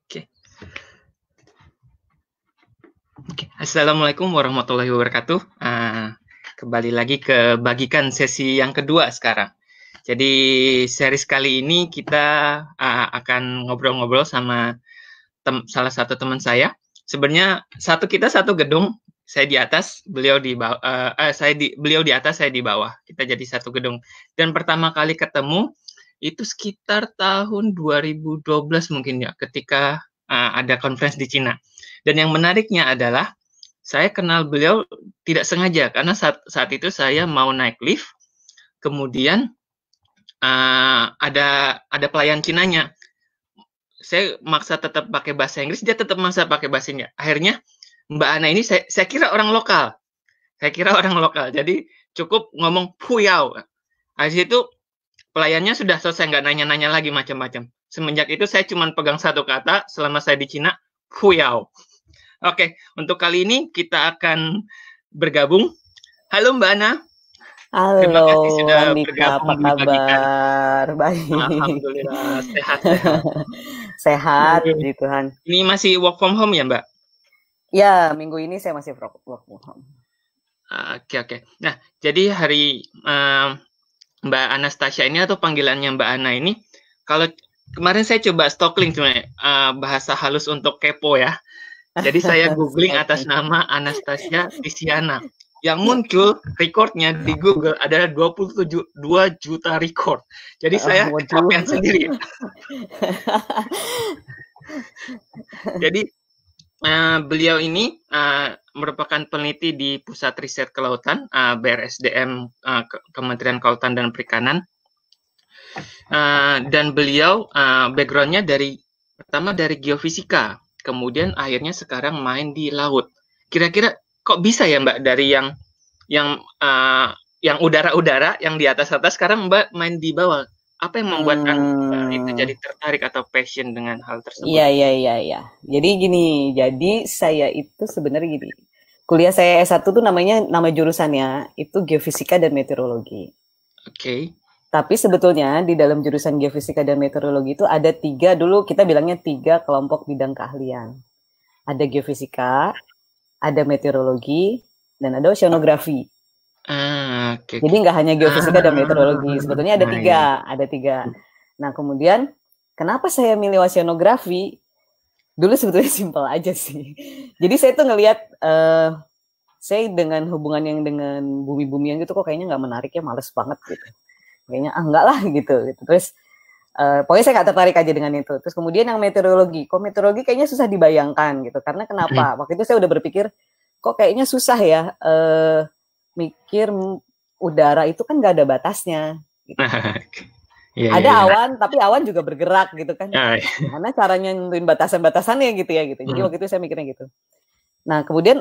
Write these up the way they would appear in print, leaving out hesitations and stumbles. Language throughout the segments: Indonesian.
Oke. Oke. Assalamualaikum warahmatullahi wabarakatuh. Kembali lagi ke bagikan sesi yang kedua sekarang. Jadi series kali ini kita akan ngobrol-ngobrol sama salah satu teman saya. Sebenarnya kita satu gedung. Saya di atas, beliau di bawah. Beliau di atas, saya di bawah. Kita jadi satu gedung. Dan pertama kali ketemu itu sekitar tahun 2012 mungkin ya, ketika ada conference di Cina. Dan yang menariknya adalah saya kenal beliau tidak sengaja karena saat itu saya mau naik lift, kemudian ada pelayan Cinanya. Saya maksa tetap pakai bahasa Inggris, dia tetap maksa pakai bahasa Inggris. Akhirnya Mbak Ana ini saya kira orang lokal. Jadi cukup ngomong Puyao. Habis itu pelayannya sudah selesai, nggak nanya-nanya lagi macam-macam. Semenjak itu saya cuma pegang satu kata selama saya di Cina, Puyao. Oke, untuk kali ini kita akan bergabung. Halo Mbak Ana. Halo, terima kasih sudah Andika, bergabung apa kabar? Baik. Alhamdulillah, sehat. Sehat, puji Tuhan. Ini masih work from home ya, Mbak? Ya, minggu ini saya masih work from home. Oke. Nah, jadi hari Mbak Anastasia ini atau panggilannya Mbak Ana ini, kalau kemarin saya coba stalking sebenarnya bahasa halus untuk kepo ya. Jadi saya googling atas nama Anastasia Tisiana. Yang muncul recordnya di Google adalah 2 juta record. Jadi saya kecapean sendiri. Jadi beliau ini merupakan peneliti di Pusat Riset Kelautan BRSDM Kementerian Kelautan dan Perikanan. Dan beliau backgroundnya pertama dari geofisika, kemudian akhirnya sekarang main di laut. Kira-kira kok bisa ya Mbak, dari yang udara-udara, yang di atas sekarang Mbak main di bawah? Apa yang membuat itu jadi tertarik atau passion dengan hal tersebut? Iya. Jadi gini, saya itu sebenarnya gini. Kuliah saya S1 tuh nama jurusannya itu geofisika dan meteorologi. Oke. Tapi sebetulnya di dalam jurusan geofisika dan meteorologi itu ada dulu kita bilangnya 3 kelompok bidang keahlian. Ada geofisika, ada meteorologi, dan ada oceanografi. Okay. Jadi nggak hanya geofisika dan meteorologi, sebetulnya ada 3. Nah kemudian kenapa saya milih oceanografi? Dulu sebetulnya simpel aja sih. Jadi saya tuh ngelihat saya dengan hubungan yang dengan bumi-bumian gitu kok kayaknya nggak menarik ya, males banget gitu. Kayaknya enggak lah gitu. Terus pokoknya saya nggak tertarik aja dengan itu. Terus kemudian yang meteorologi, meteorologi kayaknya susah dibayangkan gitu. Karena kenapa? Waktu itu saya udah berpikir, kok kayaknya susah ya mikir udara itu kan nggak ada batasnya. Gitu. Ada awan, tapi awan juga bergerak gitu kan. Karena caranya nentuin batasan-batasannya gitu ya gitu. Jadi waktu itu saya mikirnya gitu. Nah kemudian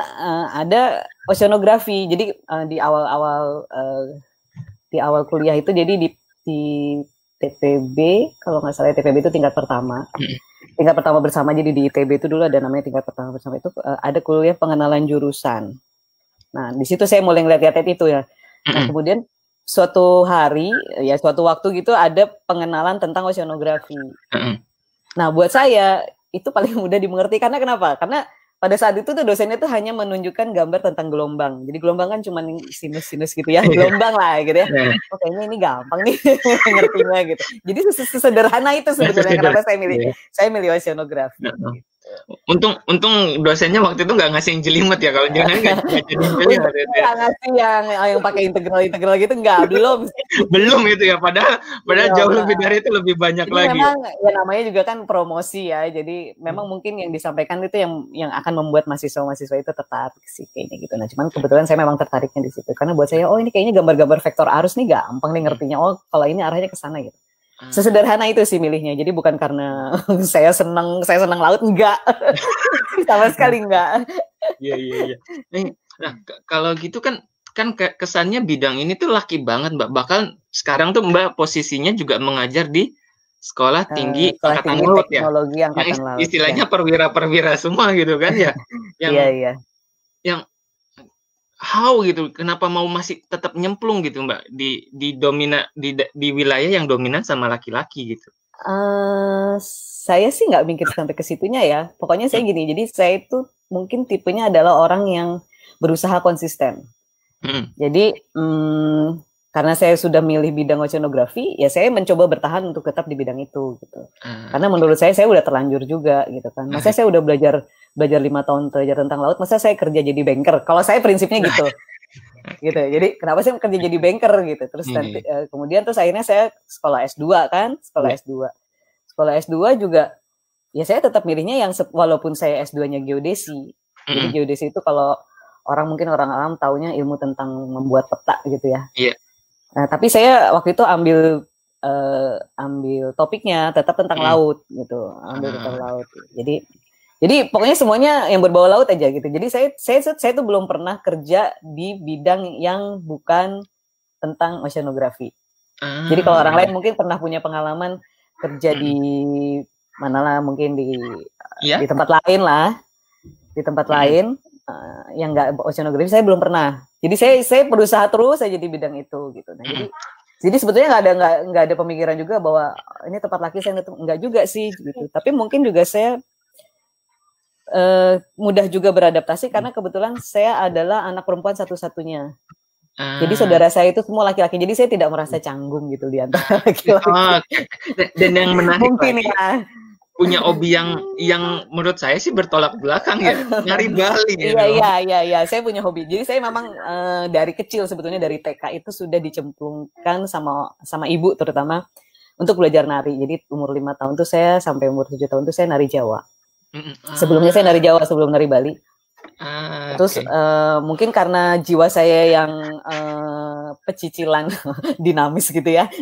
ada oceanografi. Jadi di awal kuliah itu jadi di TPB, kalau nggak salah TPB itu tingkat pertama bersama. Jadi di ITB itu dulu ada namanya tingkat pertama bersama, itu ada kuliah pengenalan jurusan. Nah di situ saya mulai ngeliat-liat itu ya. Nah kemudian suatu waktu gitu ada pengenalan tentang oceanografi. Nah buat saya itu paling mudah dimengerti karena kenapa? Karena pada saat itu tuh dosennya tuh hanya menunjukkan gambar tentang gelombang. Jadi gelombang kan cuma sinus-sinus gitu ya, gelombang lah gitu ya. Oh kayaknya ini gampang nih ngertinya gitu. Jadi sesederhana itu sebetulnya kenapa saya milih oceanografi. Gitu. Untung dosennya waktu itu nggak ngasih yang jelimet ya, kalau jangan nggak jadi milih. Nggak ngasih yang pakai integral gitu, belum itu ya, padahal jauh lebih dari itu, lebih banyak jadi lagi. Memang ya namanya juga kan promosi ya, jadi memang mungkin yang disampaikan itu yang akan membuat mahasiswa itu tertarik sih kayaknya gitu. Nah cuman kebetulan saya memang tertariknya di situ karena buat saya ini kayaknya gambar-gambar vektor arus nih gampang nih ngertinya. Kalau ini arahnya ke sana gitu. Sesederhana itu sih milihnya. Jadi bukan karena saya senang laut, enggak. Sama sekali enggak. Iya. Nah, kalau gitu kan kesannya bidang ini tuh laki banget, Mbak. Bahkan sekarang tuh Mbak posisinya juga mengajar di Sekolah Tinggi Angkatan Laut ya. Teknologi Angkatan Laut. Istilahnya perwira-perwira semua gitu kan ya. Iya. Yang how gitu, kenapa mau masih tetap nyemplung gitu Mbak di wilayah yang dominan sama laki-laki gitu? Saya sih nggak mikir sampai ke situnya ya. Pokoknya saya gini, jadi saya itu mungkin tipenya adalah orang yang berusaha konsisten. Jadi karena saya sudah milih bidang oceanografi, ya saya mencoba bertahan untuk tetap di bidang itu gitu. Karena menurut saya udah terlanjur juga gitu kan. Masa saya udah belajar 5 tahun belajar tentang laut, masa saya kerja jadi banker? Kalau saya prinsipnya gitu. Gitu. Jadi kenapa saya kerja jadi banker gitu. Terus nanti kemudian terus akhirnya saya sekolah S2 kan, Sekolah S2 juga ya saya tetap milihnya yang walaupun saya S2-nya geodesi. Jadi geodesi itu kalau mungkin orang awam taunya ilmu tentang membuat peta gitu ya. Iya. Nah, tapi saya waktu itu ambil topiknya tetap tentang laut gitu, tentang laut. Jadi pokoknya semuanya yang berbau laut aja gitu. Jadi saya tuh belum pernah kerja di bidang yang bukan tentang oceanografi. Jadi kalau orang lain mungkin pernah punya pengalaman kerja di mana lah, mungkin di tempat lain lah, yang nggak oceanografi, saya belum pernah. Jadi saya berusaha terus aja di bidang itu gitu. Nah, jadi sebetulnya nggak ada pemikiran juga bahwa ini tempat laki saya nggak juga sih gitu. Tapi mungkin juga saya mudah juga beradaptasi karena kebetulan saya adalah anak perempuan satu-satunya. Jadi saudara saya itu semua laki-laki. Jadi saya tidak merasa canggung gitu di antara laki-laki. Dan yang menarik mungkin ya, punya hobi yang menurut saya sih bertolak belakang ya, nari Bali. Iya. Saya punya hobi. Jadi saya memang dari kecil sebetulnya dari TK itu sudah dicemplungkan sama ibu terutama untuk belajar nari. Jadi umur 5 tahun tuh saya sampai umur 7 tahun tuh saya nari Jawa. Sebelumnya saya nari Jawa sebelum nari Bali. Terus mungkin karena jiwa saya yang pecicilan dinamis gitu ya.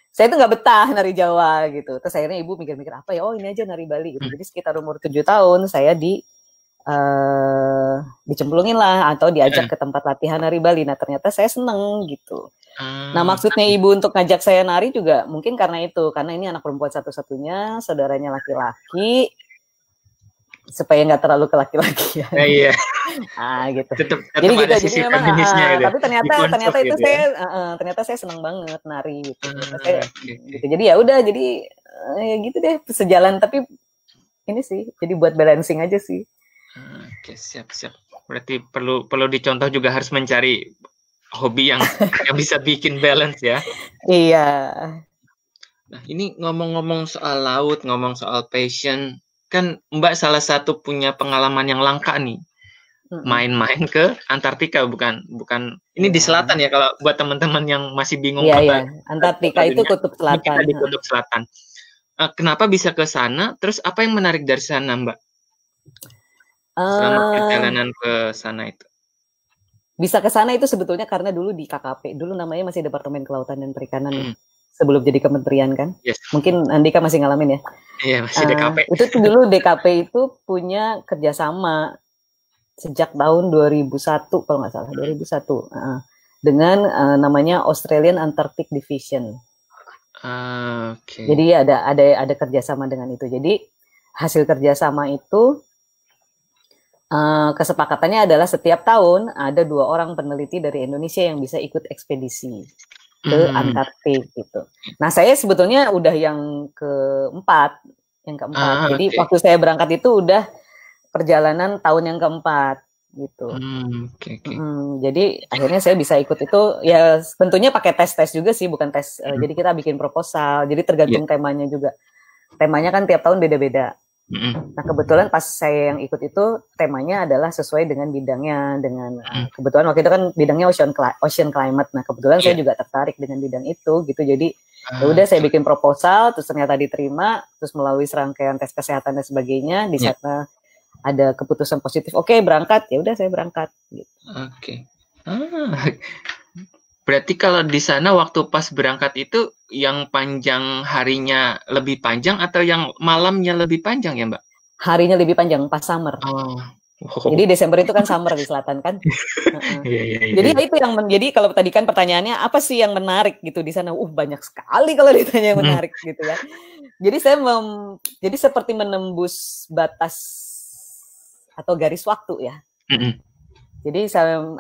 Saya tuh nggak betah nari Jawa gitu. Terus akhirnya ibu mikir-mikir apa ya, oh ini aja nari Bali gitu. Jadi sekitar umur 7 tahun saya dicemplungin lah atau diajak ke tempat latihan nari Bali. Nah ternyata saya seneng gitu. Nah maksudnya ibu untuk ngajak saya nari juga mungkin karena itu. Karena ini anak perempuan satu-satunya, saudaranya laki-laki, supaya nggak terlalu ke laki-laki ya. Iya. Gitu. Tetap jadi gitu. Jadi memang gitu. Tapi ternyata itu gitu ternyata saya senang banget nari gitu. Gitu. Jadi ya udah, jadi ya gitu deh sejalan, tapi ini sih jadi buat balancing aja sih. Oke, siap. Berarti perlu dicontoh juga, harus mencari hobi yang bisa bikin balance ya. Iya. Nah, ini ngomong-ngomong soal laut, ngomong soal passion, kan Mbak salah satu punya pengalaman yang langka nih, main-main ke Antartika, bukan ini di selatan ya, kalau buat teman-teman yang masih bingung. Iya. Antartika itu kutub selatan. Di kutub selatan. Kenapa bisa ke sana? Terus apa yang menarik dari sana, Mbak? Selama perjalanan ke sana itu. Bisa ke sana itu sebetulnya karena dulu di KKP, dulu namanya masih Departemen Kelautan dan Perikanan. Sebelum jadi kementerian kan. Yes. Mungkin Andika masih ngalamin ya. Iya, masih DKP. Itu dulu DKP itu punya kerjasama sejak tahun 2001 kalau nggak salah, 2001 dengan namanya Australian Antarctic Division. Jadi ada kerjasama dengan itu. Jadi hasil kerjasama itu kesepakatannya adalah setiap tahun ada 2 orang peneliti dari Indonesia yang bisa ikut ekspedisi ke Antartik gitu. Nah saya sebetulnya udah yang keempat. Jadi waktu saya berangkat itu udah perjalanan tahun yang keempat gitu. Jadi akhirnya saya bisa ikut itu ya, tentunya pakai tes juga sih, bukan tes. Jadi kita bikin proposal. Jadi tergantung temanya juga. Temanya kan tiap tahun beda-beda. Nah kebetulan pas saya yang ikut itu temanya adalah sesuai dengan bidangnya, dengan kebetulan waktu itu kan bidangnya ocean climate. Nah kebetulan saya juga tertarik dengan bidang itu gitu. Jadi ya udah saya bikin proposal, terus ternyata diterima, terus melalui serangkaian tes kesehatan dan sebagainya, di sana ada keputusan positif, oke berangkat, ya udah saya berangkat gitu. Berarti kalau di sana waktu pas berangkat itu yang panjang harinya lebih panjang atau yang malamnya lebih panjang ya, Mbak? Harinya lebih panjang pas summer. Jadi Desember itu kan summer di selatan kan. Jadi itu yang jadi kalau tadi kan pertanyaannya apa sih yang menarik gitu di sana? Banyak sekali kalau ditanya yang menarik gitu ya. Jadi saya jadi seperti menembus batas atau garis waktu ya. Jadi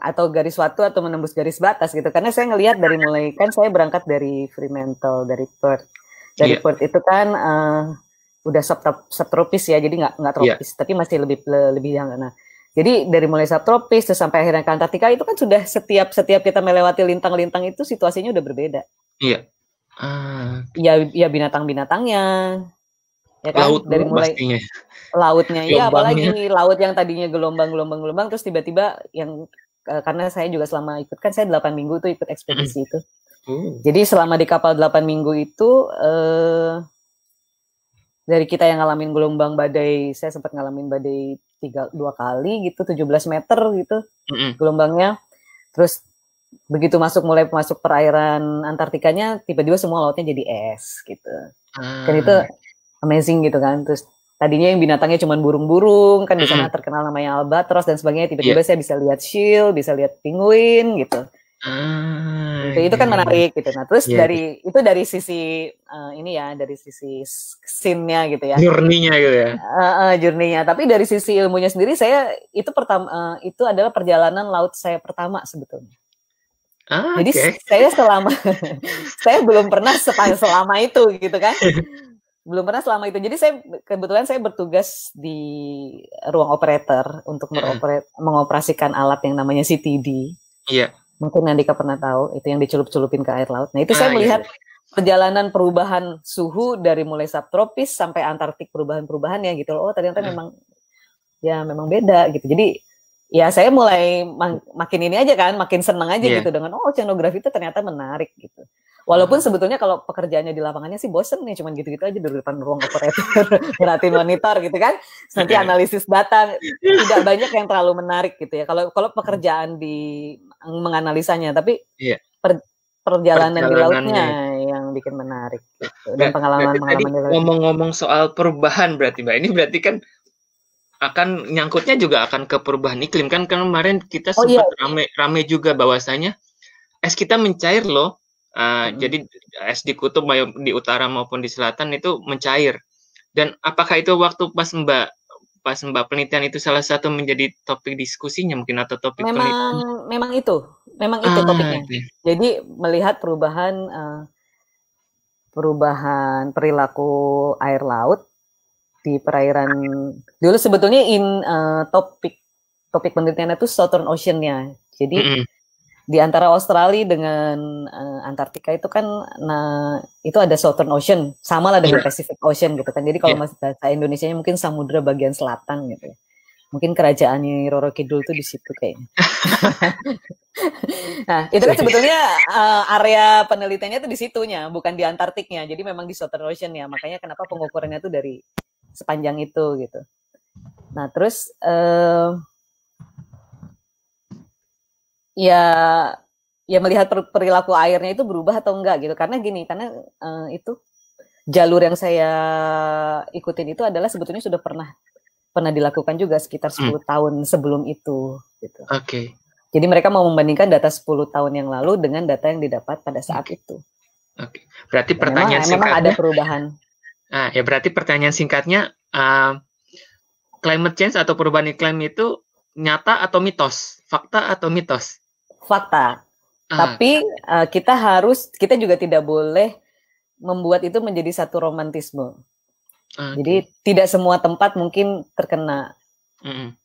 atau garis waktu atau menembus garis batas gitu. Karena saya ngelihat dari mulai, kan saya berangkat dari Fremantle, dari Perth. Dari Perth itu kan udah subtropis ya, jadi nggak tropis, tapi masih lebih yang. Nah, jadi dari mulai subtropis terus sampai akhirnya ke Antartika itu kan sudah setiap kita melewati lintang-lintang itu situasinya udah berbeda. Iya. Ya binatang-binatangnya, ya kan. Laut dari mulai pastinya. Lautnya, ya apalagi laut yang tadinya gelombang terus tiba-tiba yang karena saya juga selama ikut kan saya 8 minggu tuh ikut ekspedisi itu. Jadi selama di kapal 8 minggu itu dari kita yang ngalamin gelombang badai, saya sempat ngalamin badai 2 kali gitu, 17 meter gitu gelombangnya. Terus begitu mulai masuk perairan Antartikanya, tiba-tiba semua lautnya jadi es gitu. Kan itu amazing gitu kan. Terus tadinya yang binatangnya cuma burung-burung, kan di sana terkenal namanya albatros dan sebagainya. Tiba-tiba saya bisa lihat seal, bisa lihat penguin gitu. Itu kan menarik gitu. Nah, terus dari sisi ini ya, dari sisi scene-nya gitu ya. Journey-nya gitu ya. Journey-nya. Tapi dari sisi ilmunya sendiri, saya itu itu adalah perjalanan laut saya pertama sebetulnya. Jadi saya saya belum pernah selama itu gitu kan. Belum pernah selama itu. Jadi kebetulan saya bertugas di ruang operator untuk mengoperasikan alat yang namanya CTD. Iya. Mungkin Andika pernah tahu, itu yang dicelup-celupin ke air laut. Nah, itu saya melihat perjalanan perubahan suhu dari mulai subtropis sampai Antartik, perubahan-perubahannya gitu loh. Oh, ternyata memang beda gitu. Jadi ya saya mulai makin ini aja kan, makin senang aja gitu dengan oceanografi itu ternyata menarik gitu. Walaupun sebetulnya kalau pekerjaannya di lapangannya sih bosen nih, cuman gitu-gitu aja di depan ruang operator, ngeliatin monitor gitu kan. Nanti analisis data, tidak banyak yang terlalu menarik gitu ya. Kalau pekerjaan di menganalisanya, tapi perjalanan di lautnya yang bikin menarik gitu. Dan pengalaman-pengalaman di laut. Ngomong-ngomong soal perubahan berarti Mbak, ini berarti kan akan nyangkutnya juga akan ke perubahan iklim kan. Kemarin kita sempat rame juga bahwasanya es kita mencair loh. Jadi es di kutub di utara maupun di selatan itu mencair. Dan apakah itu waktu pas Mbak penelitian itu salah satu menjadi topik diskusinya mungkin atau topik penelitian? Memang itu topiknya. Jadi melihat perubahan perilaku air laut di perairan. Dulu sebetulnya topik penelitiannya itu Southern Ocean-nya. Jadi di antara Australia dengan Antartika itu kan, itu ada Southern Ocean, sama lah dengan Pacific Ocean gitu kan. Jadi kalau masih bahasa Indonesianya mungkin Samudra bagian selatan gitu. Mungkin kerajaannya Roro Kidul itu di situ kayaknya. Nah, itu kan sebetulnya area penelitiannya itu di situnya, bukan di Antartiknya. Jadi memang di Southern Ocean ya. Makanya kenapa pengukurannya itu dari sepanjang itu gitu. Nah, terus ya melihat perilaku airnya itu berubah atau enggak gitu. Karena itu jalur yang saya ikutin itu adalah sebetulnya sudah pernah dilakukan juga sekitar 10 tahun sebelum itu gitu. Jadi mereka mau membandingkan data 10 tahun yang lalu dengan data yang didapat pada saat itu. Berarti pertanyaan singkatnya memang ada perubahan. Ya berarti pertanyaan singkatnya climate change atau perubahan iklim itu nyata atau mitos? Fakta atau mitos? Fakta. Tapi kita juga tidak boleh membuat itu menjadi satu romantisme. Jadi tidak semua tempat mungkin terkena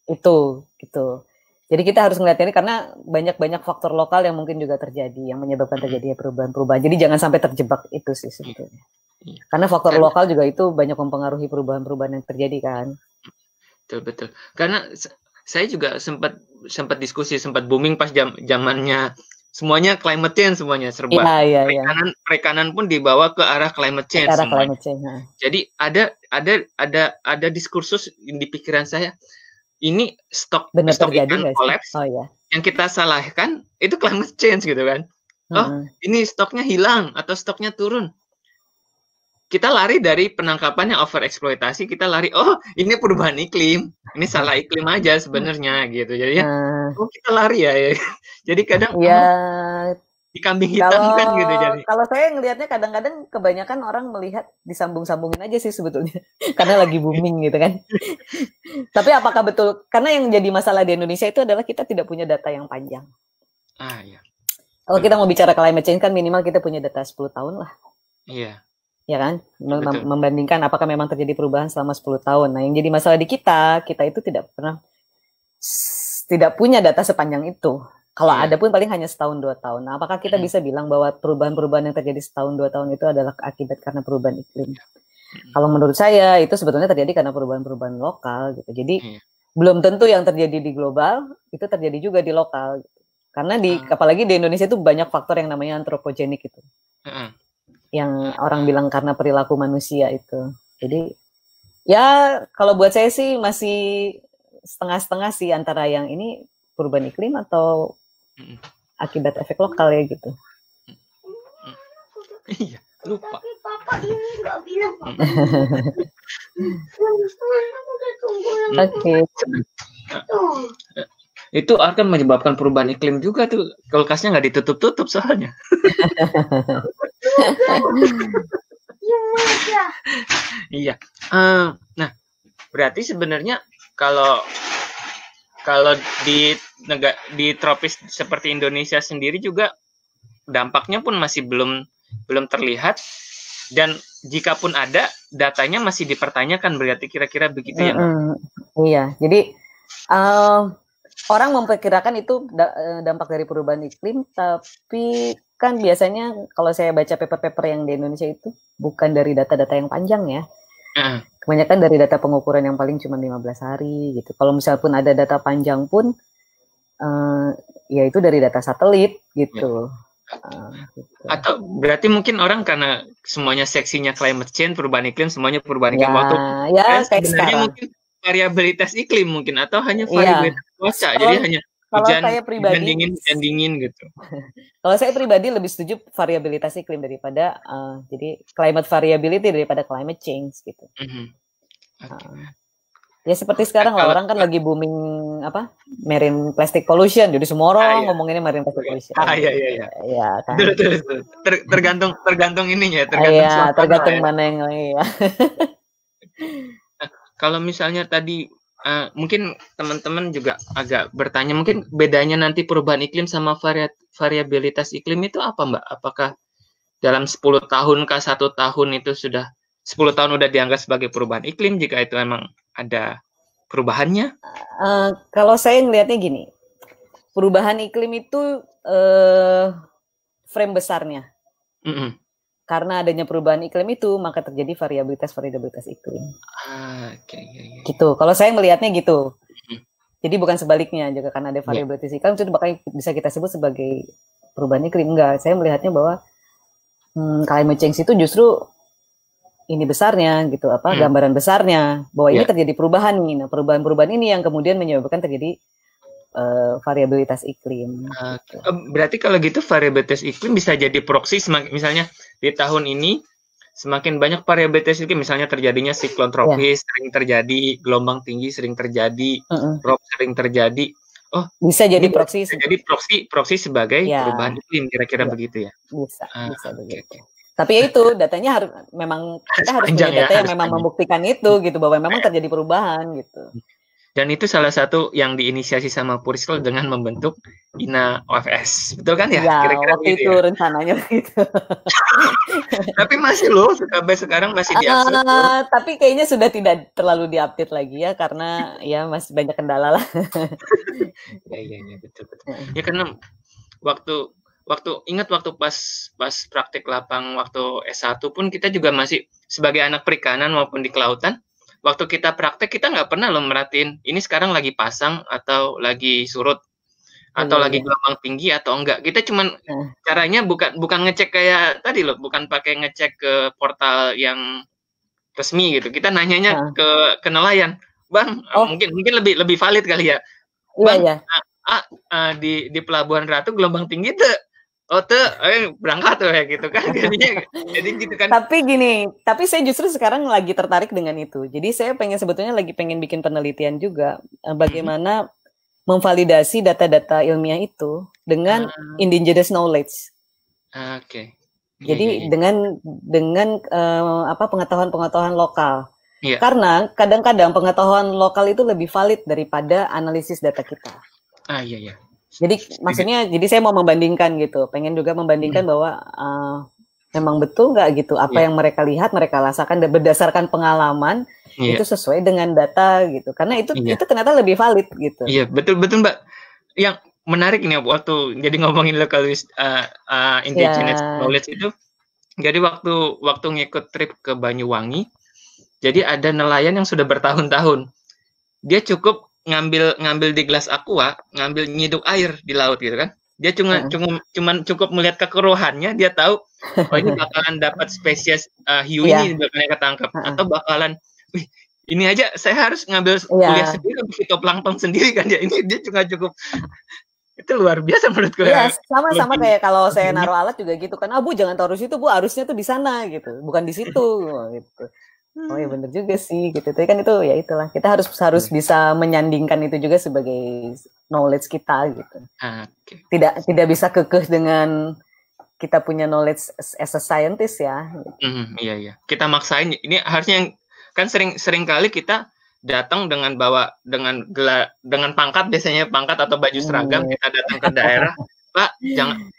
itu gitu. Jadi kita harus melihat ini karena banyak faktor lokal yang mungkin juga terjadi yang menyebabkan terjadinya perubahan-perubahan. Jadi jangan sampai terjebak itu sih sebetulnya. Karena faktor lokal juga itu banyak mempengaruhi perubahan-perubahan yang terjadi kan. Betul. Karena saya juga sempat diskusi, sempat booming pas zamannya semuanya climate change, semuanya serba. Perikanan pun dibawa ke arah climate change. Jadi ada diskursus di pikiran saya, ini stok ikan kolaps, yang kita salahkan itu climate change gitu kan. Ini stoknya hilang atau stoknya turun. Kita lari dari penangkapan yang overeksploitasi, kita lari, ini perubahan iklim, ini salah iklim aja sebenarnya gitu. Jadi kita lari ya. Jadi kadang di kambing hitam kan gitu jadi. Kalau saya ngelihatnya kadang-kadang kebanyakan orang melihat disambung-sambungin aja sih sebetulnya karena lagi booming gitu kan. Tapi apakah betul? Karena yang jadi masalah di Indonesia itu adalah kita tidak punya data yang panjang. Iya. Kalau kita mau bicara climate change kan minimal kita punya data 10 tahun lah. Iya. Ya kan? Membandingkan apakah memang terjadi perubahan selama 10 tahun. Nah, yang jadi masalah di kita itu tidak punya data sepanjang itu. Kalau ada pun paling hanya setahun 2 tahun. Nah, apakah kita bisa bilang bahwa perubahan-perubahan yang terjadi setahun 2 tahun itu adalah akibat karena perubahan iklim? Kalau menurut saya itu sebetulnya terjadi karena perubahan-perubahan lokal gitu. Jadi belum tentu yang terjadi di global itu terjadi juga di lokal. Gitu. Karena apalagi di Indonesia itu banyak faktor yang namanya antropogenik itu. Yang orang bilang karena perilaku manusia itu. Jadi ya kalau buat saya sih masih setengah-setengah sih antara yang ini perubahan iklim atau akibat efek lokal ya gitu. Iya, lupa. Tapi papa ini nggak bilang papa. Oke. Itu akan menyebabkan perubahan iklim juga tuh. Kulkasnya nggak ditutup-tutup soalnya. Iya. Nah, berarti sebenarnya kalau di tropis seperti Indonesia sendiri juga dampaknya pun masih belum terlihat, dan jika pun ada datanya masih dipertanyakan, berarti kira-kira begitu ya Mbak? Iya, jadi orang memperkirakan itu dampak dari perubahan iklim, tapi kan biasanya kalau saya baca paper-paper yang di Indonesia itu bukan dari data-data yang panjang ya. Kebanyakan dari data pengukuran yang paling cuma 15 hari gitu. Kalau misalnya pun ada data panjang pun ya itu dari data satelit gitu. Gitu. Atau berarti mungkin orang karena semuanya seksinya climate change, perubahan iklim, semuanya perubahan iklim waktu ya, sebenarnya mungkin variabilitas iklim mungkin, atau hanya variabilitas cuaca, jadi hanya hujan dingin gitu. Kalau saya pribadi lebih setuju variabilitas iklim daripada jadi climate variability daripada climate change gitu. Ya seperti sekarang lah, orang kan lagi booming marine plastic pollution, jadi semua orang ngomonginnya marine plastic pollution. Iya. Ya kan. Betul. Tergantung ininya, tergantung mana yang ya. Kalau misalnya tadi mungkin teman-teman juga agak bertanya, mungkin bedanya nanti perubahan iklim sama variabilitas iklim itu apa Mbak? Apakah dalam 10 tahun ke 1 tahun itu sudah 10 tahun udah dianggap sebagai perubahan iklim jika itu emang ada perubahannya? Kalau saya ngelihatnya gini, perubahan iklim itu frame besarnya. Karena adanya perubahan iklim itu, maka terjadi variabilitas iklim. Gitu. Kalau saya melihatnya gitu. Jadi bukan sebaliknya, juga karena ada variabilitas iklim itu bakal bisa kita sebut sebagai perubahan iklim. Enggak, saya melihatnya bahwa climate change itu justru ini besarnya gitu, gambaran besarnya bahwa ini terjadi perubahan nih. Nah, perubahan-perubahan ini yang kemudian menyebabkan terjadi variabilitas iklim. Berarti kalau gitu variabilitas iklim bisa jadi proksi, misalnya di tahun ini semakin banyak variabilitas iklim, misalnya terjadinya siklon tropis sering terjadi, gelombang tinggi sering terjadi, rob sering terjadi. Oh, bisa jadi proksi. Jadi proksi sebagai perubahan iklim, kira-kira begitu ya? Bisa begitu. Tapi itu datanya harus kita harus punya data yang memang membuktikan itu gitu, bahwa memang terjadi perubahan gitu. Dan itu salah satu yang diinisiasi sama Purisol dengan membentuk INA OFS, betul kan ya? Kira-kira waktu itu rencananya gitu. Tapi masih loh, sampai sekarang masih diupdate. Tapi kayaknya sudah tidak terlalu diupdate lagi ya, karena ya masih banyak kendala lah. Iya betul. Ya karena ingat waktu pas praktek lapang waktu S1 pun kita juga masih sebagai anak perikanan maupun di kelautan. Waktu kita praktek kita nggak pernah loh merhatiin ini sekarang lagi pasang atau lagi surut atau lagi gelombang tinggi atau enggak. Kita cuman caranya bukan ngecek kayak tadi loh, bukan pakai ngecek ke portal yang resmi gitu. Kita nanyanya ke nelayan, Bang, mungkin lebih valid kali ya, Bang. Di Pelabuhan Ratu gelombang tinggi tuh. Berangkat tuh ya gitu kan. Jadi gitu kan. Tapi saya justru sekarang lagi tertarik dengan itu. Jadi saya sebetulnya lagi pengen bikin penelitian juga bagaimana memvalidasi data-data ilmiah itu dengan indigenous knowledge. Oke. Jadi dengan pengetahuan-pengetahuan lokal. Iya. Karena kadang-kadang pengetahuan lokal itu lebih valid daripada analisis data kita. Iya. Jadi maksudnya, jadi saya mau membandingkan gitu, pengen juga membandingkan bahwa memang betul nggak gitu apa yang mereka lihat, mereka rasakan berdasarkan pengalaman itu sesuai dengan data gitu. Karena itu ternyata lebih valid gitu. Iya, betul Mbak. Yang menarik nih waktu jadi ngomongin local indigenous knowledge itu. Jadi waktu ngikut trip ke Banyuwangi, jadi ada nelayan yang sudah bertahun-tahun. Dia cukup ngambil di gelas aqua, ngambil nyiduk air di laut gitu kan. Dia cuman cukup melihat kekeruhannya, dia tahu oh ini bakalan dapat spesies hiu ini bakalan ketangkep atau bakalan ini aja saya harus ngambil kuliah sendiri fitoplankton sendiri kan ya. Ini dia cukup itu luar biasa menurutku. Iya, sama kayak kalau saya naruh alat juga gitu kan. Bu jangan taruh situ, Bu, harusnya tuh di sana gitu, bukan di situ gitu. Oh ya benar juga sih gitu. Tapi kan itu ya itulah, kita harus bisa menyandingkan itu juga sebagai knowledge kita gitu. Tidak bisa kekeh dengan kita punya knowledge as a scientist ya. Gitu. Iya. Kita maksain. Ini harusnya kan sering kali kita datang dengan pangkat, biasanya pangkat atau baju seragam, kita datang ke daerah, Pak, jangan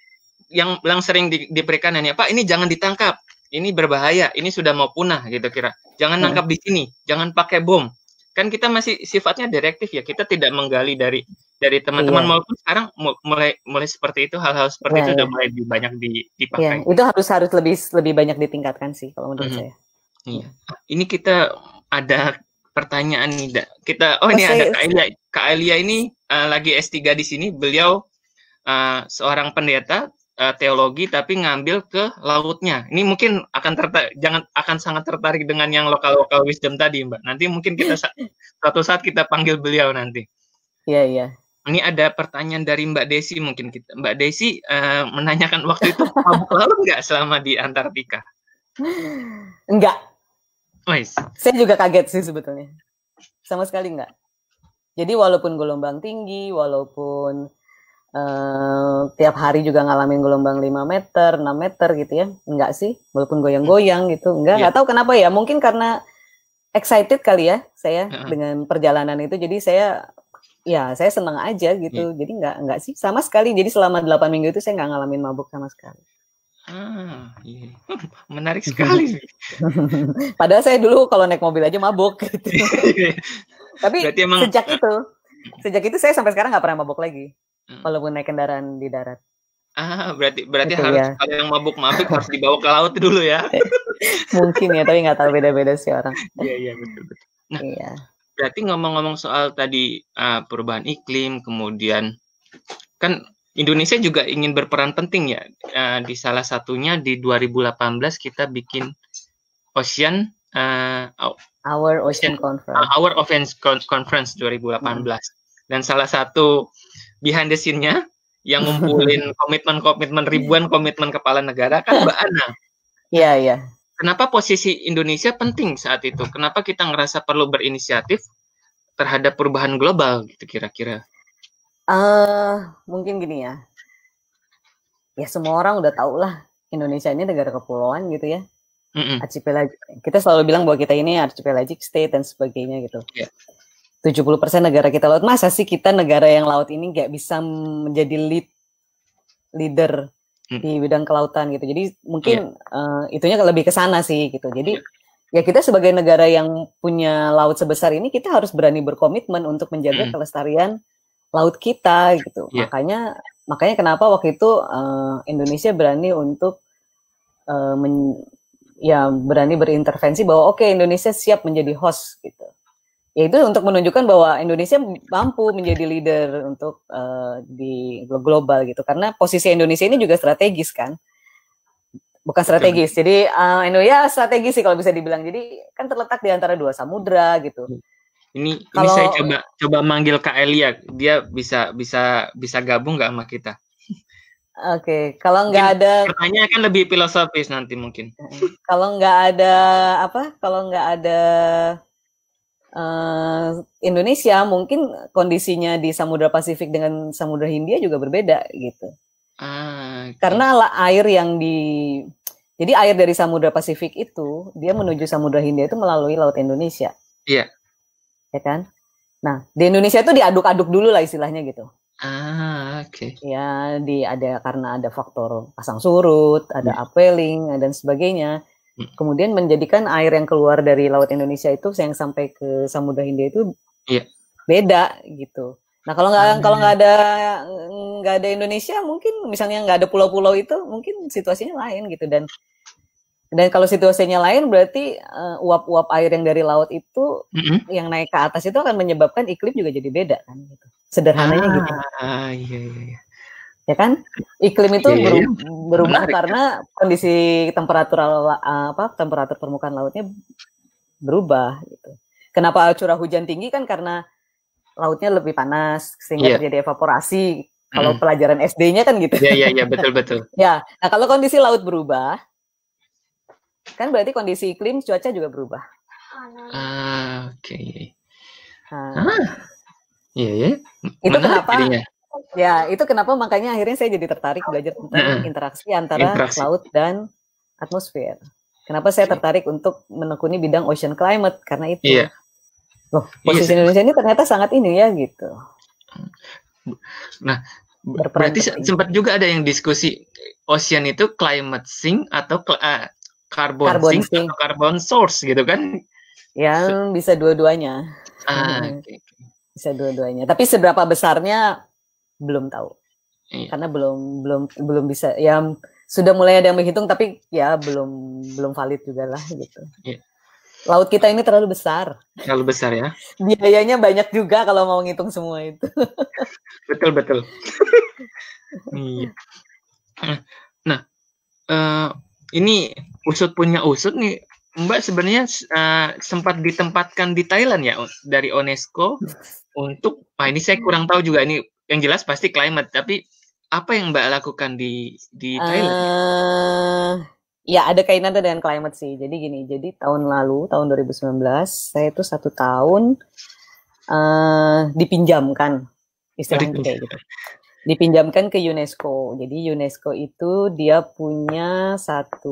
yang sering diberikan ya, Pak, ini jangan ditangkap. Ini berbahaya, ini sudah mau punah gitu kira. Jangan nangkap di sini, jangan pakai bom. Kan kita masih sifatnya direktif ya, kita tidak menggali dari teman-teman maupun sekarang mulai seperti itu, hal-hal seperti itu sudah mulai banyak dipakai. Itu harus lebih banyak ditingkatkan sih kalau menurut saya. Iya. Ini kita ada pertanyaan nih, ini ada Kak Elia ini lagi S3 di sini. Beliau seorang pendeta teologi tapi ngambil ke lautnya. Ini mungkin akan sangat tertarik dengan yang lokal wisdom tadi, Mbak. Nanti mungkin kita suatu saat kita panggil beliau nanti. Iya. Ini ada pertanyaan dari Mbak Desi mungkin kita. Mbak Desi menanyakan waktu itu mabuk laut nggak selama di Antartika? Enggak. Nice. Saya juga kaget sih sebetulnya. Sama sekali enggak. Jadi walaupun gelombang tinggi, walaupun tiap hari juga ngalamin gelombang 5 meter, 6 meter gitu ya. Enggak sih, walaupun goyang-goyang gitu. Enggak tahu kenapa ya. Mungkin karena excited kali ya saya dengan perjalanan itu. Jadi saya senang aja gitu. Jadi enggak sih sama sekali. Jadi selama 8 minggu itu saya enggak ngalamin mabuk sama sekali. Iya. Menarik sekali. Padahal saya dulu kalau naik mobil aja mabuk gitu. Tapi sejak itu saya sampai sekarang nggak pernah mabuk lagi. Walaupun naik kendaraan di darat. Berarti itu harus kalau yang mabuk harus dibawa ke laut dulu ya. Mungkin ya, tapi nggak tahu, beda-beda sih orang. Iya betul. Nah, berarti ngomong-ngomong soal tadi perubahan iklim, kemudian kan Indonesia juga ingin berperan penting ya. Di salah satunya di 2018 kita bikin Our Ocean Conference 2018. Dan salah satu behind the scene-nya yang ngumpulin komitmen ribuan komitmen kepala negara kan Mbak Ana. Iya. Kenapa posisi Indonesia penting saat itu? Kenapa kita ngerasa perlu berinisiatif terhadap perubahan global gitu kira-kira? Mungkin gini ya. Ya semua orang udah tahu lah Indonesia ini negara kepulauan gitu ya. Archipelagic. Kita selalu bilang bahwa kita ini archipelagic state dan sebagainya gitu. 70% negara kita laut. Masa sih kita negara yang laut ini nggak bisa menjadi leader di bidang kelautan gitu. Jadi mungkin itunya lebih ke sana sih gitu. Jadi ya kita sebagai negara yang punya laut sebesar ini, kita harus berani berkomitmen untuk menjaga kelestarian laut kita gitu. Makanya kenapa waktu itu Indonesia berani untuk berani berintervensi bahwa Indonesia siap menjadi host gitu. Ya itu untuk menunjukkan bahwa Indonesia mampu menjadi leader untuk di global gitu. Karena posisi Indonesia ini juga strategis kan. Bukan strategis. Jadi strategis sih kalau bisa dibilang. Jadi kan terletak di antara dua samudra gitu. Ini saya coba manggil Kak Elia. Dia bisa gabung nggak sama kita? Oke, kalau nggak ada pertanyaan kan lebih filosofis nanti mungkin. Kalau nggak ada Indonesia, mungkin kondisinya di Samudra Pasifik dengan Samudra Hindia juga berbeda gitu. Okay. Karena air yang jadi air dari Samudra Pasifik itu dia menuju Samudra Hindia itu melalui Laut Indonesia. Iya. Ya kan? Nah, di Indonesia itu diaduk-aduk dulu lah istilahnya gitu. Oke. Ya, karena ada faktor pasang surut, ada upwelling dan sebagainya. Kemudian menjadikan air yang keluar dari Laut Indonesia itu yang sampai ke Samudra Hindia itu beda gitu. Nah, kalau nggak ada Indonesia, mungkin misalnya nggak ada pulau-pulau itu, mungkin situasinya lain gitu. Dan kalau situasinya lain berarti uap-uap air yang dari laut itu yang naik ke atas itu akan menyebabkan iklim juga jadi beda kan gitu. Sederhananya gitu. Iya. Ya kan? Iklim itu berubah karena kondisi temperatur permukaan lautnya berubah gitu. Kenapa curah hujan tinggi kan karena lautnya lebih panas sehingga terjadi evaporasi. Kalau pelajaran SD-nya kan gitu. Iya, betul. Ya, nah kalau kondisi laut berubah, kan berarti kondisi iklim cuaca juga berubah. Oke. Iya. Itu kenapa? Ya, itu kenapa makanya akhirnya saya jadi tertarik belajar tentang interaksi antara laut dan atmosfer. Kenapa saya tertarik untuk menekuni bidang ocean climate karena itu. Iya. Loh, posisi Indonesia ini ternyata sangat ini ya gitu. Nah, berarti sempat juga ada yang diskusi ocean itu climate sink atau carbon sink atau carbon source gitu kan? Yang bisa dua-duanya. Okay. Bisa dua-duanya. Tapi seberapa besarnya belum tahu. Karena belum bisa. Ya sudah mulai ada yang menghitung tapi ya belum valid juga lah gitu. Laut kita ini terlalu besar. Terlalu besar ya. Biayanya banyak juga kalau mau ngitung semua itu. Betul. Iya. Nah, ini usut punya usut nih, Mbak sebenarnya sempat ditempatkan di Thailand ya dari UNESCO untuk, ini saya kurang tahu juga ini, yang jelas pasti climate, tapi apa yang Mbak lakukan di Thailand? Ya ada kaitannya dengan climate sih. Jadi gini, tahun lalu, tahun 2019, saya itu 1 tahun dipinjamkan, istilahnya kayak gitu. Dipinjamkan ke UNESCO. Jadi UNESCO itu dia punya satu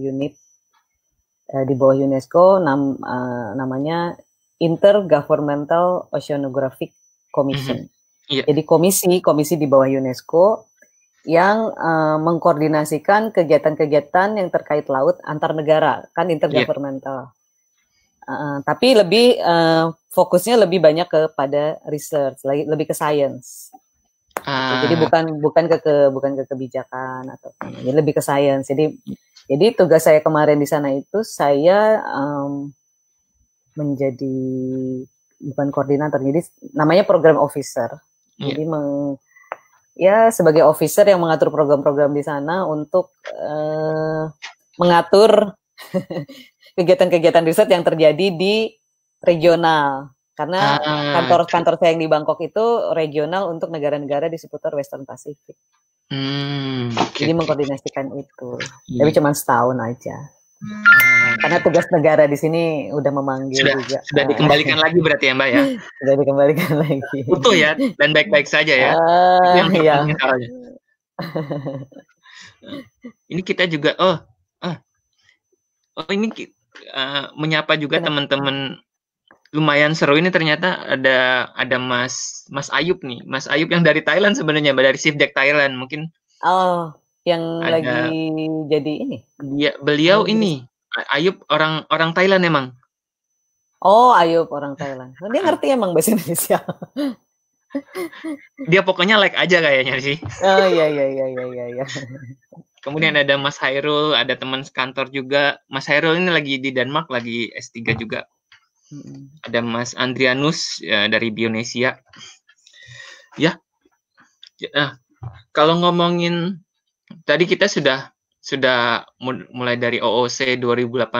unit di bawah UNESCO, namanya Intergovernmental Oceanographic Commission. Jadi komisi di bawah UNESCO yang mengkoordinasikan kegiatan-kegiatan yang terkait laut antar negara, kan intergovernmental. Tapi lebih fokusnya lebih banyak kepada research, lebih ke science. Jadi bukan ke kebijakan atau jadi lebih ke science. Jadi tugas saya kemarin di sana itu saya menjadi bukan koordinator, jadi namanya program officer. Jadi sebagai officer yang mengatur program-program di sana untuk mengatur kegiatan-kegiatan riset yang terjadi di regional. Karena kantor saya yang di Bangkok itu regional untuk negara-negara di seputar Western Pacific. Jadi mengkoordinasikan itu. Tapi cuma setahun aja. Karena tugas negara di sini udah memanggil juga. Sudah dikembalikan lagi berarti ya Mbak ya? Sudah dikembalikan lagi. Utuh ya dan baik-baik saja ya. Iya. Ini kita juga ini menyapa juga teman-teman, lumayan seru ini ternyata ada Mas Ayub nih. Mas Ayub yang dari Thailand sebenarnya, dari Sifdek Thailand mungkin. Yang lagi jadi ini. Beliau ini Ayub orang Thailand emang. Ayub orang Thailand. Dia ngerti emang bahasa Indonesia. Dia pokoknya like aja kayaknya sih. Iya. Kemudian ada Mas Hairul, ada teman kantor juga. Mas Hairul ini lagi di Denmark, lagi S3 juga. Ada Mas Andrianus dari Bionesia. Ya. Kalau ngomongin tadi kita sudah mulai dari OOC 2018.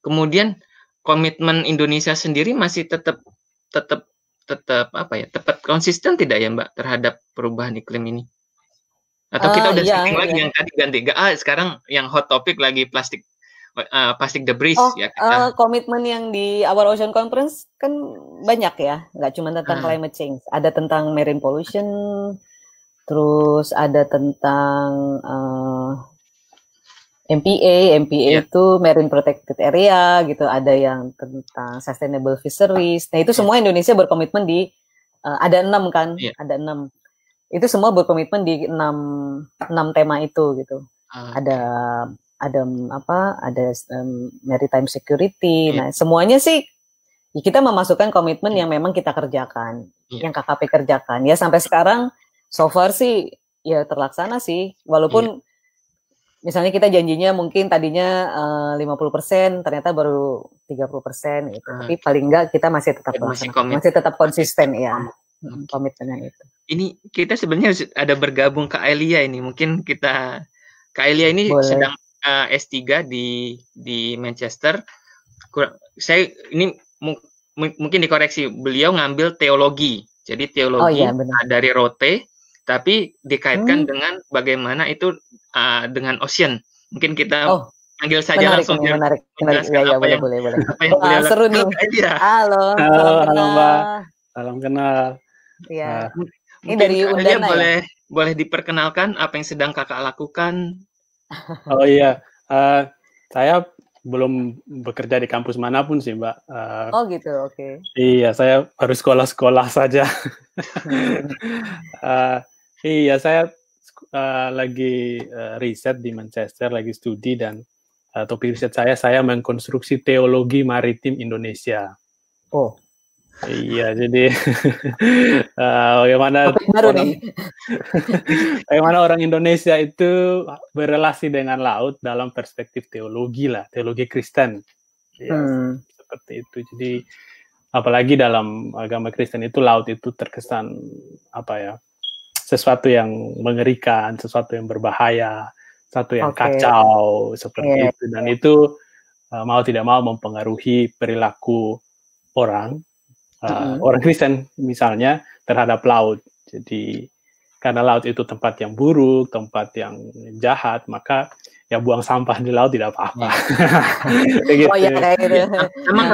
Kemudian komitmen Indonesia sendiri masih tetap konsisten tidak ya Mbak terhadap perubahan iklim ini? Atau kita udah setting lagi yang tadi ganti? Sekarang yang hot topic lagi plastik debris ya. Komitmen yang di Our Ocean Conference kan banyak ya, nggak cuma tentang climate change, ada tentang marine pollution, Terus ada tentang MPA itu Marine Protected Area gitu. Ada yang tentang Sustainable Fisheries. Nah itu semua Indonesia berkomitmen di ada 6 kan, ada 6. Itu semua berkomitmen di 6 tema itu gitu. Ada maritime security. Nah semuanya sih kita memasukkan komitmen yang memang kita kerjakan, yang KKP kerjakan. Ya sampai sekarang so far sih ya terlaksana sih, walaupun misalnya kita janjinya mungkin tadinya 50%, ternyata baru 30% gitu. Tapi paling enggak kita masih tetap konsisten ya komitmennya itu. Ini kita sebenarnya ada bergabung ke Aelia ini. Mungkin kita Kak Aelia ini sedang S3 di Manchester. Saya ini mungkin dikoreksi, beliau ngambil teologi. Jadi teologi dari Rote, tapi dikaitkan dengan bagaimana itu dengan ocean. Mungkin kita panggil saja menarik, langsung. Menarik. Ya, boleh. Apa yang beliau seru nih. Halo Mbak. Salam kenal. Ya. Ini dari Undana boleh diperkenalkan apa yang sedang kakak lakukan? Oh iya, saya belum bekerja di kampus manapun sih, Mbak. Oh gitu, oke. Iya, saya harus sekolah-sekolah saja. Iya, saya lagi riset di Manchester, lagi studi, dan topik riset saya mengkonstruksi teologi maritim Indonesia. Oh. Iya, jadi bagaimana orang Indonesia itu berelasi dengan laut dalam perspektif teologi lah, teologi Kristen. Ya, seperti itu. Jadi apalagi dalam agama Kristen itu laut itu terkesan sesuatu yang mengerikan, sesuatu yang berbahaya, sesuatu yang kacau seperti itu, dan itu mau tidak mau mempengaruhi perilaku orang Kristen misalnya terhadap laut. Jadi karena laut itu tempat yang buruk, tempat yang jahat, maka ya buang sampah di laut tidak apa-apa. Gitu. Oh ya kayak gitu. Emang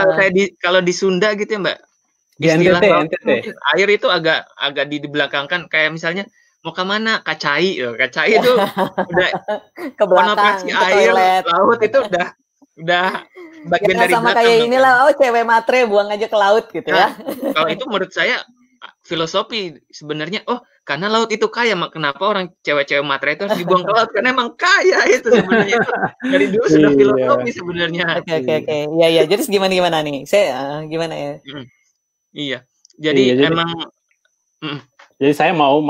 kalau di Sunda gitu ya Mbak, istilah NTT. Air itu agak dibelakangkan, kayak misalnya mau ke mana, kacai itu udah ke belakang, ke air, laut itu udah bagian dari sama kayak inilah, cewek matre buang aja ke laut gitu ya. Kalau itu menurut saya filosofi sebenarnya, karena laut itu kaya, kenapa orang cewek-cewek matre itu harus dibuang ke laut, karena emang kaya itu sebenarnya. Dari dulu sudah filosofi sebenarnya. Oke. Iya. Jadi gimana nih? Saya gimana ya? Iya. Jadi emang jadi saya mau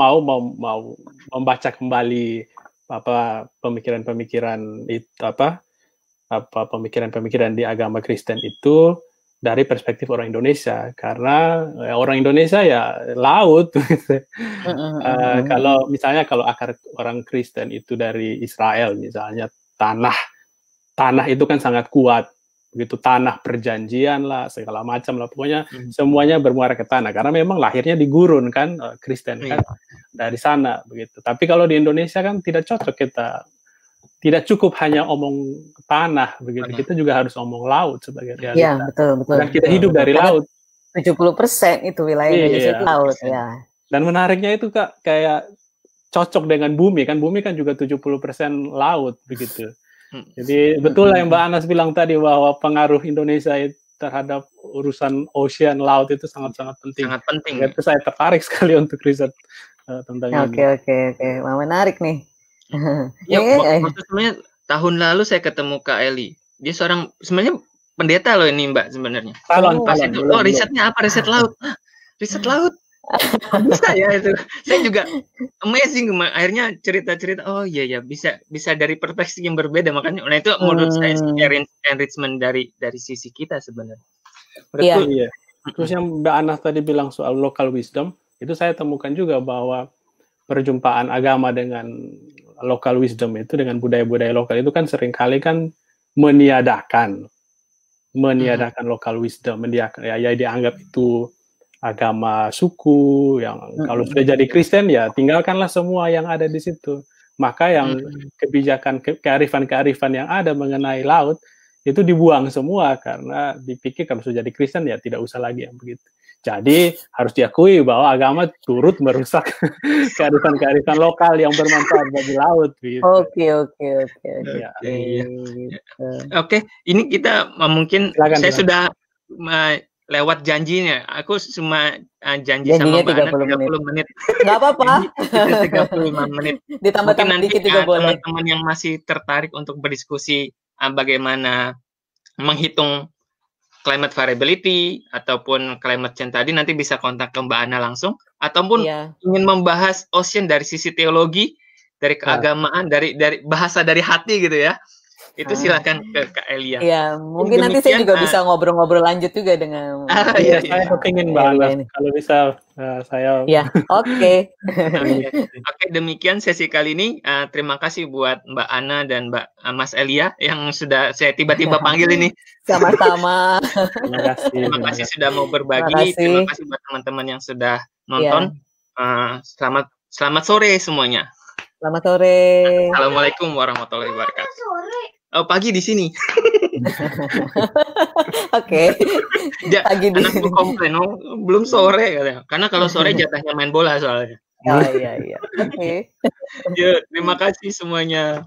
membaca kembali pemikiran-pemikiran itu pemikiran di agama Kristen itu dari perspektif orang Indonesia, karena orang Indonesia ya laut. Kalau akar orang Kristen itu dari Israel misalnya, tanah itu kan sangat kuat, begitu, tanah perjanjian lah, segala macam lah, pokoknya semuanya bermuara ke tanah, karena memang lahirnya di gurun kan, Kristen kan dari sana begitu. Tapi kalau di Indonesia kan tidak cocok, kita tidak cukup hanya omong tanah begitu, kita juga harus omong laut sebagai realitas. Iya, betul. Dan kita hidup dari laut. 70% itu wilayah Indonesia itu laut ya. Dan menariknya itu Kak, kayak cocok dengan bumi kan juga 70% laut begitu. Jadi betul lah yang Mbak Anas bilang tadi, bahwa pengaruh Indonesia terhadap urusan ocean, laut itu sangat-sangat penting. Sangat penting. Itu saya tertarik sekali untuk riset tentang ini. Oke. Wah, menarik nih. Waktu sebenarnya tahun lalu saya ketemu Kak Eli. Dia sebenarnya pendeta loh ini Mbak sebenarnya. Risetnya apa? Riset laut. Riset laut. Bisa ya itu. Saya juga amazing, akhirnya cerita-cerita. Oh iya bisa dari perspektif yang berbeda, makanya itu menurut saya enrichment dari sisi kita sebenarnya. Iya. Terus yang Mbak Anas tadi bilang soal local wisdom, itu saya temukan juga bahwa perjumpaan agama dengan local wisdom itu, dengan budaya-budaya lokal itu kan seringkali kan meniadakan local wisdom, dianggap itu agama suku yang kalau sudah jadi Kristen ya tinggalkanlah semua yang ada di situ. Maka yang kebijakan kearifan yang ada mengenai laut itu dibuang semua karena dipikir kalau sudah jadi Kristen ya tidak usah lagi yang begitu. Jadi harus diakui bahwa agama turut merusak kearifan-kearifan lokal yang bermanfaat bagi laut. Gitu. Oke. Ya. Oke, ini kita mungkin Silakan. Saya sudah lewat janjinya. Aku cuma janji Janjinya sama Mbak Ana 30 menit. Nggak apa-apa. 35 menit. Ditambah Mungkin nanti dikit juga boleh. teman-teman yang masih tertarik untuk berdiskusi bagaimana menghitung climate variability ataupun climate change tadi, nanti bisa kontak ke Mbak Ana langsung, ataupun ingin membahas ocean dari sisi teologi, dari keagamaan, dari bahasa dari hati gitu ya, itu silakan ke Kak Elia. Iya, mungkin nanti saya juga bisa ngobrol-ngobrol lanjut juga dengan. Iya, saya kepingin Mbak Ana, kalau bisa saya. Ya, oke. Oke, demikian sesi kali ini. Terima kasih buat Mbak Ana dan Mas Elia yang sudah saya tiba-tiba panggil ini. Sama-sama. Terima kasih sudah mau berbagi. Terima kasih buat teman-teman yang sudah nonton. Selamat sore semuanya. Selamat sore. Assalamualaikum warahmatullahi wabarakatuh. Oh, pagi di sini. Oke. Pagi di sini. Anakku komplain, belum sore katanya. Karena kalau sore jatahnya main bola soalnya. Oh iya. Oke. Terima kasih semuanya.